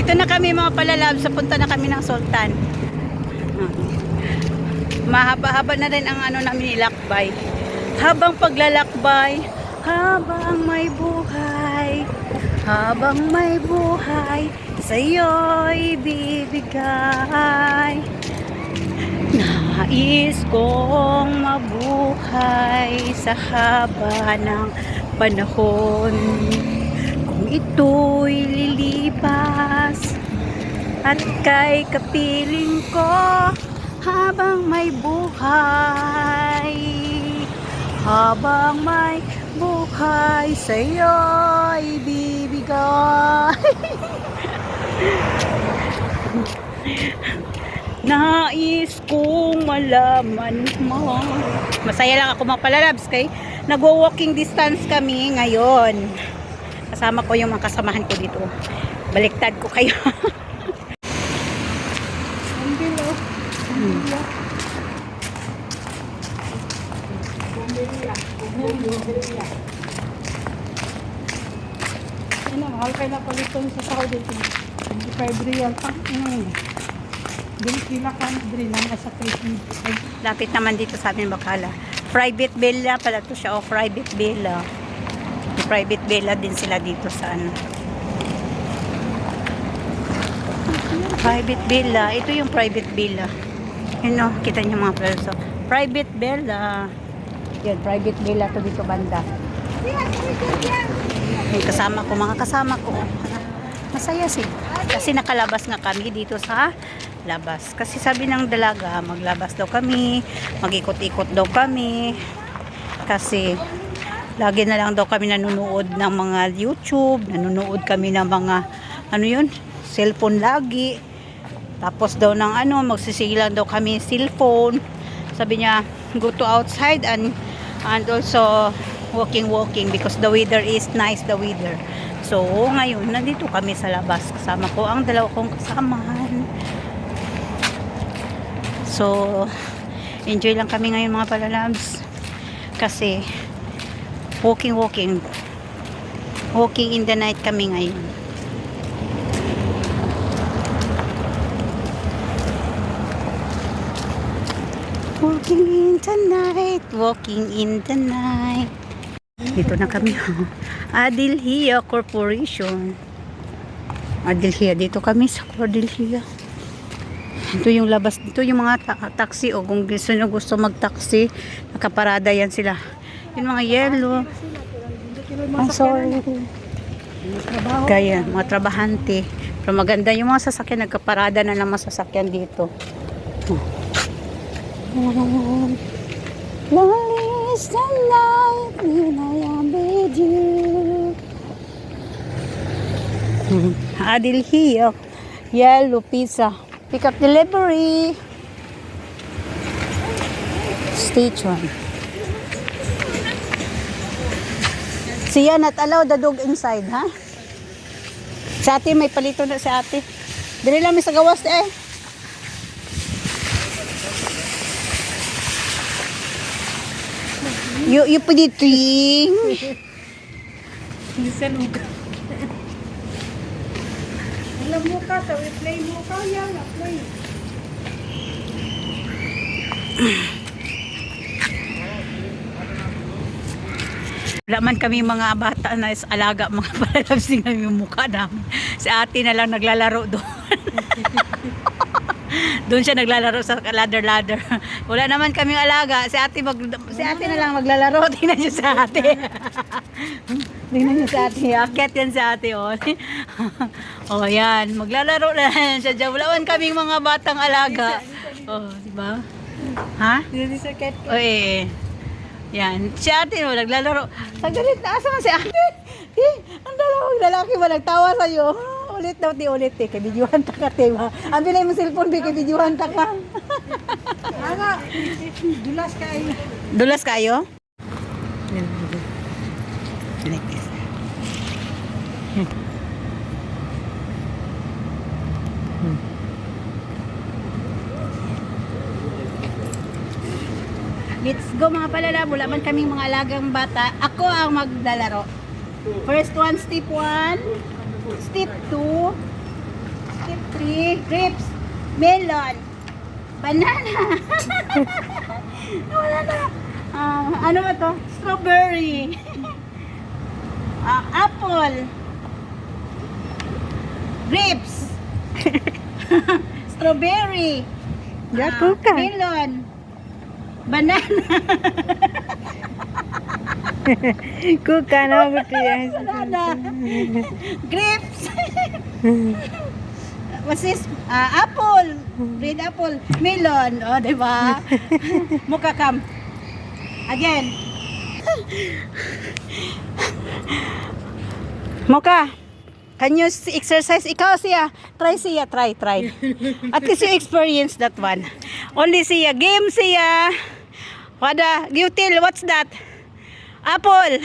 Dito na kami mga palalab, sa punta na kami ng Sultan. Mahaba-haba na rin ang ano namin nilakbay. Habang paglalakbay, habang may buhay, sa'yo'y bibigay. Nais kong mabuhay sa haba ng panahon. Kung ito'y lilipas at kay kapiling ko, habang may buhay, sa'yo'y bibigay. Nais kong malaman mo. Masaya lang ako mga palalabs kay nagwo-walking distance kami ngayon. Kasama ko yung mga kasamahan ko dito. Baliktad ko kayo. Mahal kayo na palitong sa tao dito. 25 real pa. Dili sila kan dili lang sa 3. Lapit naman dito sa amin Bacala. Private villa pala to siya. O private villa. Private villa din sila dito sa ano. Private villa. Ito yung private villa. Yun o, kita niyo mga pala. So, private villa. Yan, private villa to dito banda. Yung kasama ko, mga kasama ko. Masaya sih. Kasi nakalabas nga kami dito sa labas. Kasi sabi ng dalaga, maglabas daw kami, mag-ikot-ikot daw kami. Kasi lagi na lang daw kami nanonood ng mga YouTube, nanonood kami ng mga ano yun, cellphone lagi. Tapos daw ng ano, magsisilang daw kami cellphone. Sabi niya, go to outside and also walking because the weather is nice, the weather. So, ngayon, nandito kami sa labas. Kasama ko ang dalawa kong kasamahan. So, enjoy lang kami ngayon mga palalabs. Kasi, walking in the night kami ngayon. Walking in the night. Dito na kami. Adelhia Corporation. Adelhia, dito kami sa Adelhia. Ito yung labas, ito yung mga taxi o kung gusto mag-taxi, nakaparada yan sila. Yung mga yellow. I'm sorry. Kaya, mga trabahante. Pero maganda yung mga sasakyan, nagkaparada na ng mga sasakyan dito. Lonely is the night when I am with you. Adelhia Yellow Pizza Pick up delivery station. Siya not allow the dog inside, ha? Sa ate may palito na sa ate. Dili lang mi sa gawas eh. You put it in. Listen mo ka. Alam mo ka, sa play mo ka, yan, play. Wala man kami mga bata na alaga, mga palalabsing kami yung mukha namin. Si ate na lang naglalaro doon. Doon siya naglalaro sa ladder. Wala naman kaming alaga. Si ate na lang maglalaro. Tingnan niyo sa ate. Tingnan niyo sa ate. Akit yan sa ate. Oh, oh yan. Maglalaro na yan siya dyan. Wala man kaming mga batang alaga. Oh, diba? Ha? Dili sa cat. Oh, eh. Yan. Si ate mo naglalaro. Sagalit na. Asa man si ate? Ang dalawang lalaki ba nagtawa sa'yo? Ulit daw, ulit eh. Kay bidyuhan ta ka, diba? Ang bilay mo cellphone, kay bidyuhan ta ka. Aga, dulas kayo. Dulas kayo? Let's go mga palala. Wala man kaming mga alagang bata. Ako ang maglalaro. First one, step 1. Step 2. fruit tree, grapes, melon, banana. Wala na. Ano ba to? Strawberry. Apple. Grapes. Strawberry. Kuka. Melon. Banana. Kuka na Banana. Grapes. What's this? Apple. Red apple. Melon. Oh, diba? Mukha kam. Again. Mukha. Can you exercise? Ikaw siya. Try siya. Try. At least you experience that one. Only siya. Game siya. Wada. Gutil. What's that? Apple.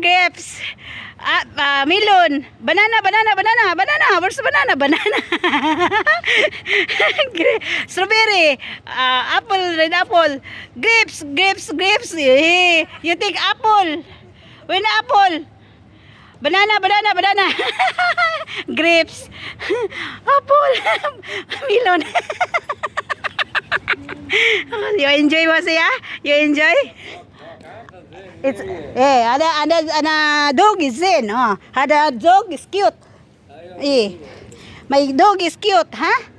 Grapes. Melon. Banana. Where's the banana? Strawberry. Apple. Red apple. Grapes. You take apple. When apple? Banana. Grapes. Apple. Melon. You enjoy mo siya? You enjoy? It's ada dog is in. Ada dog is cute. My dog is cute, huh?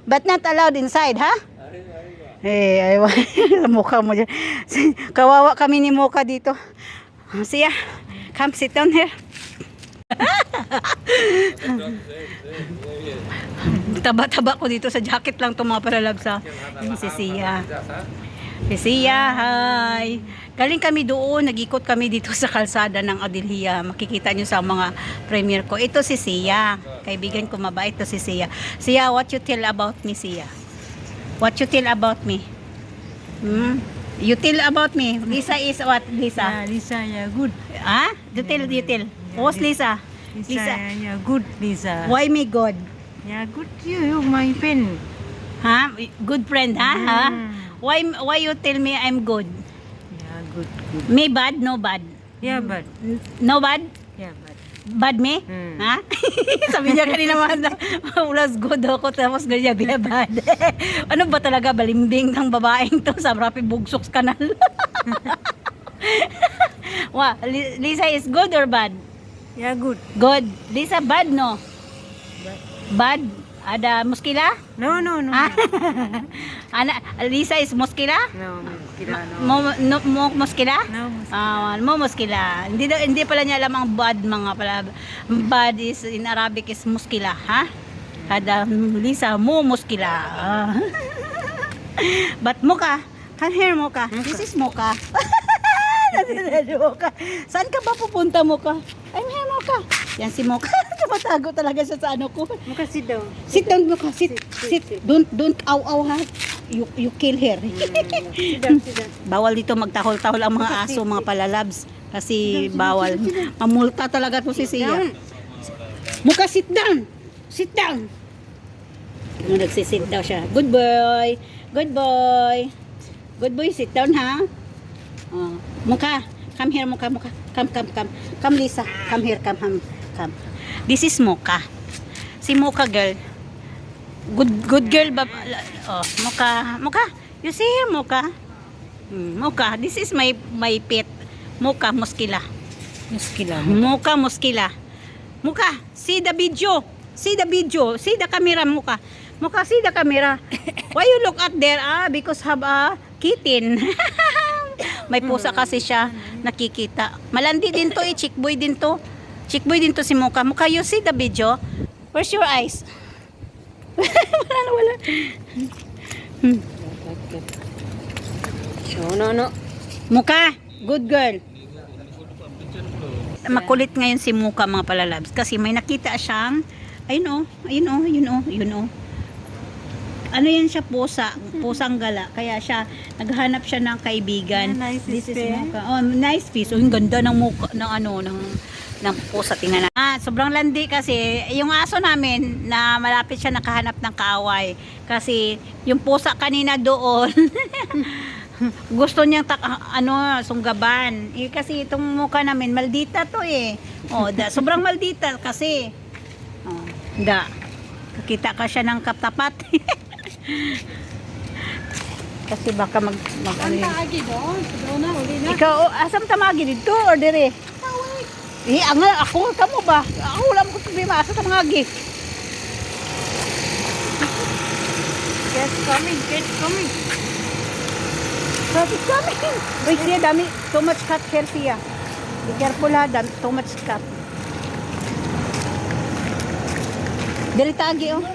But not allowed inside, huh? Ayaw. Mukha mo dyan. Kawawa kami ni Mocha dito. Siya, come sit down here. Taba-taba ko dito sa jacket lang itong mga paralab sa si Sia. Si Sia, hi. Galing kami doon, nag-ikot kami dito sa kalsada ng Adelia. Makikita nyo sa mga premiere ko. Ito si Sia. Kaibigan ko mabait to si Sia. Sia, what you tell about me, Sia? What you tell about me? You tell about me. Lisa is what, Lisa? Lisa, yeah, good. Ah? You tell. Who's Lisa? Lisa, yeah, good, Lisa. Why me God? Yeah, good you my friend. Ha? Good friend, ha? Why you tell me I'm good? Yeah, good. Me bad? No bad? Yeah, but. No bad? Yeah, but. Bad me? Ha? Sabi niya kanina mga ulas good ako tapos ganyan biya bad. Ano ba talaga balimbing ng babaeng to sa Rapi Bugsoks kanal? Lisa is good or bad? Yeah, good. Good. Lisa bad no? Bad? Ada muskila? No. Lisa is muskila? No, muskila, no. Muskila? No, Muskila. Hindi pala niya alam ang bad mga pala. Bad is in Arabic is muskila, ha? Ada Lisa muskila. But Mocha, come here Mocha. This is Mocha. Mocha. Saan ka ba pupunta Mocha? I'm here Mocha. Yan si Mocha. Tumatago talaga siya sa ano ko. Mocha, sit down. Sit down Mocha. Sit. Don't aw ha. You kill her. Sit down. Bawal dito magtahol-tahol ang mga aso, mga palalabs. Kasi bawal. Mamulta talaga to si Sia. Mocha, sit down. Sit down. Nung nagsisit daw siya. Good boy. Good boy. Good boy, sit down ha. Mocha, come here Mocha. Come. Come Lisa. Come here, come. This is Mocha. Si Mocha girl. Good girl ba? Mocha. You see here Mocha? Mocha, this is my pet. Mocha muskila. Mocha muskila. Mocha, see the video. See the camera Mocha. Mocha, see the camera. Why you look at there? Because have a kitten. May pusa kasi siya nakikita. Malandi din to chickboy din to. Chickboy din to si Mocha. Mocha, you see the video? Where's your eyes? Wala. No. Mocha, good girl. Makulit ngayon si Mocha mga palalabs kasi may nakita siyang ayun oh. Ano yan siya, pusang gala. Kaya siya, naghanap siya ng kaibigan. Yeah, nice This is fish. Mocha. Oh, nice fish. Oh, yung ganda ng muka, ng pusa. Tingnan na. Sobrang landi kasi, yung aso namin, na malapit siya nakahanap ng kaaway. Kasi, yung pusa kanina doon, gusto niyang sunggaban. Kasi itong Mocha namin, maldita to eh. Oh, sobrang maldita kasi. Oh. Da. Kakita ka siya ng katapat. Kasi baka mag Ang ano yun. taagi doon. Doon na, uli na. Ikaw, asam tamagi dito or dire? Tawag. Ako kamo ba? Ako wala mo ko problema. Asa tamagi? Get coming, get coming. Traffic coming. Wait, siya dami. Too much cut here siya. Be careful ha. Too much cut. Dire tagi oh.